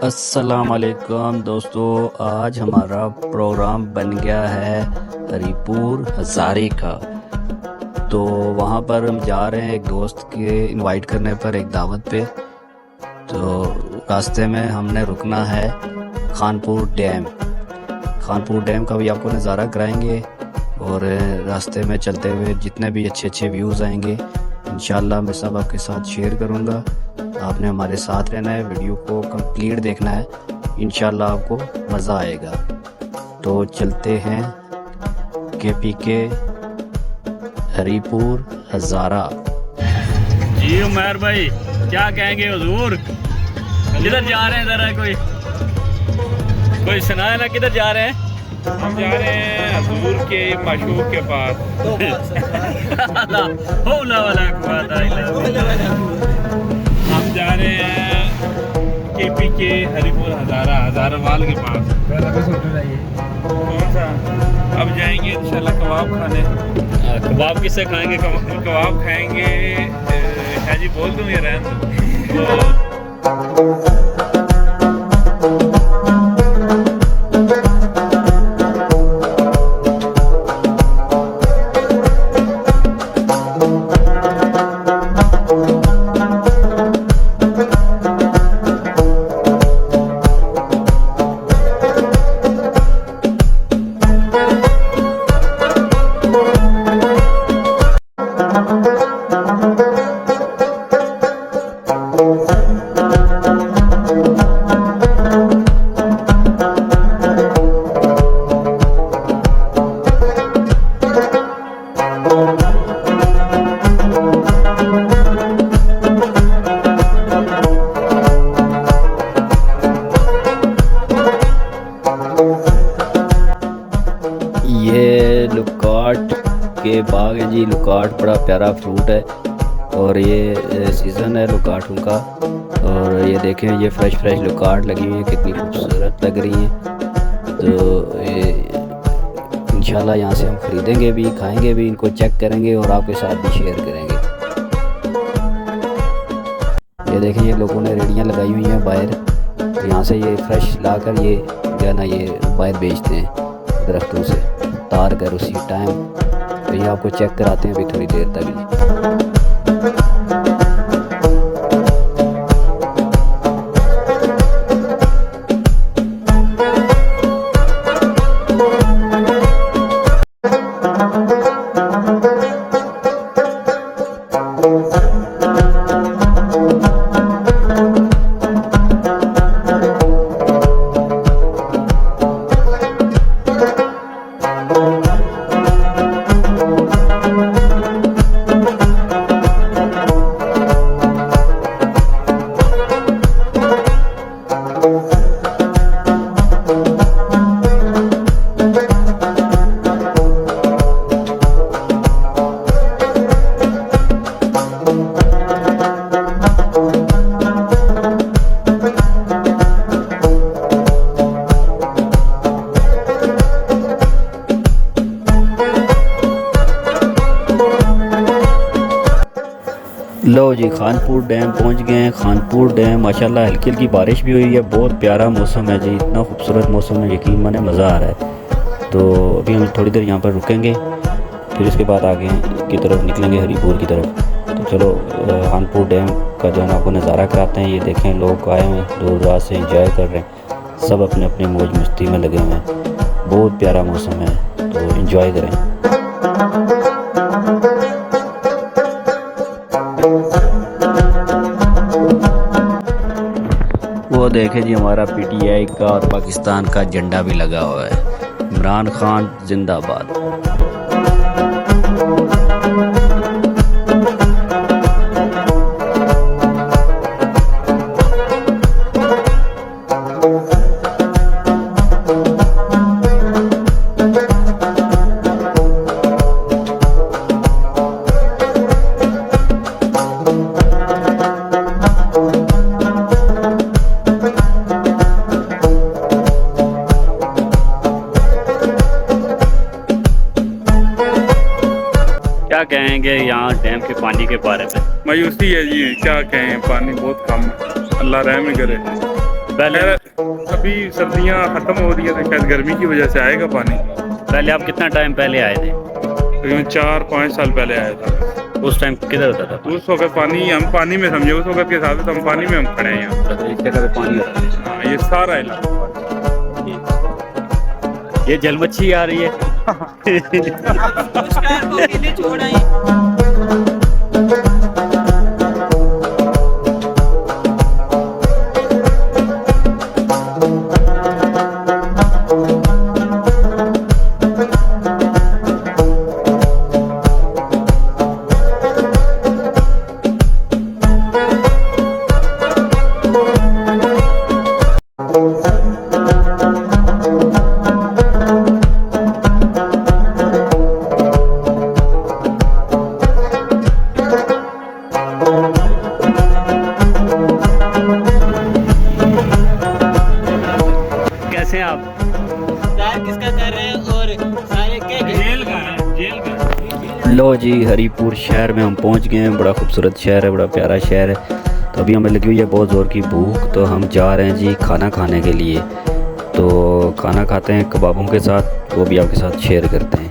अस्सलाम वालेकुम दोस्तों, आज हमारा प्रोग्राम बन गया है हरिपुर हज़ारे का। तो वहाँ पर हम जा रहे हैं एक दोस्त के इनवाइट करने पर एक दावत पे। तो रास्ते में हमने रुकना है खानपुर डैम। खानपुर डैम का भी आपको नज़ारा कराएंगे और रास्ते में चलते हुए जितने भी अच्छे अच्छे व्यूज़ आएंगे इंशाल्लाह मैं सब आपके साथ शेयर करूँगा। आपने हमारे साथ रहना है, वीडियो को कंप्लीट देखना है, इंशाल्लाह आपको मज़ा आएगा। तो चलते हैं KPK हरिपुर हज़ारा। जी उमर भाई, क्या कहेंगे हुजूर? किधर जा रहे हैं? ज़रा कोई सुना है ना, किधर जा रहे हैं? हम जा रहे हैं हजूर के मशहूर के पास। हम जा रहे हैं KPK हरिपुर हज़ारावाल के पास। कौन सा? अब जाएंगे इंशाल्लाह कबाब खाने। कबाब किससे खाएंगे? कबाब खाएंगे। शाजी बोल दूँ या रहने दूँ? ये लुकाट के बाग है जी। लुकाट बड़ा प्यारा फ्रूट है और ये सीज़न है लुकाटों का। और ये देखें, ये फ्रेश लुकाट लगी हुई है, कितनी खूबसूरत लग रही हैं। तो ये इंशाल्लाह यहाँ से हम ख़रीदेंगे भी, खाएंगे भी, इनको चेक करेंगे और आपके साथ भी शेयर करेंगे। ये देखें, ये लोगों ने रेडियाँ लगाई हुई हैं बाहर। तो यहाँ से ये फ्रेश लाकर ये जो है ना ये बाहर बेचते हैं दरख्तों से तार कर उसी टाइम। तो ये आपको चेक कराते हैं अभी थोड़ी देर तक जी। लो जी, खानपुर डैम पहुंच गए हैं। खानपुर डैम माशाल्लाह हल्की हल्की बारिश भी हुई है, बहुत प्यारा मौसम है जी, इतना खूबसूरत मौसम है, यकीन माने मज़ा आ रहा है। तो अभी हम थोड़ी देर यहाँ पर रुकेंगे, फिर उसके बाद आगे की तरफ निकलेंगे हरिपुर की तरफ। तो चलो खानपुर डैम का जो है ना आपको नज़ारा कराते हैं। ये देखें, लोग आए हुए हैं दूर दराज से, इंजॉय कर रहे हैं, सब अपने अपने मौज मस्ती में लगे हुए हैं। बहुत प्यारा मौसम है, तो इंजॉय करें। वो देखे जी, हमारा PTI का और पाकिस्तान का झंडा भी लगा हुआ है। इमरान खान जिंदाबाद। क्या कहेंगे यहाँ डैम के पानी के बारे में? मायूसी है जी, क्या कहें, पानी बहुत कम है। अल्लाह रहम करे। पहले अभी सर्दियाँ खत्म हो रही है तो शायद गर्मी की वजह से आएगा पानी। पहले आप कितना टाइम पहले आए थे? तकरीबन 4-5 साल पहले आया था। उस टाइम किधर होता था? उस वक्त पानी, हम पानी में समझे, उस वक्त के हिसाब से तो हम पानी में हम खड़े हैं यहाँ। इस जगह पे पानी होता था। हाँ, ये सारा इलाका। ये जल मच्छी आ रही है। कैसे हैं आप? किसका कर रहे हैं और सारे क्या जेल का है, जेल का। लो जी, हरीपुर शहर में हम पहुंच गए हैं। बड़ा खूबसूरत शहर है, बड़ा प्यारा शहर है। तो अभी हमें लगी हुई है बहुत ज़ोर की भूख, तो हम जा रहे हैं जी खाना खाने के लिए। तो खाना खाते हैं कबाबों के साथ, वो भी आपके साथ शेयर करते हैं।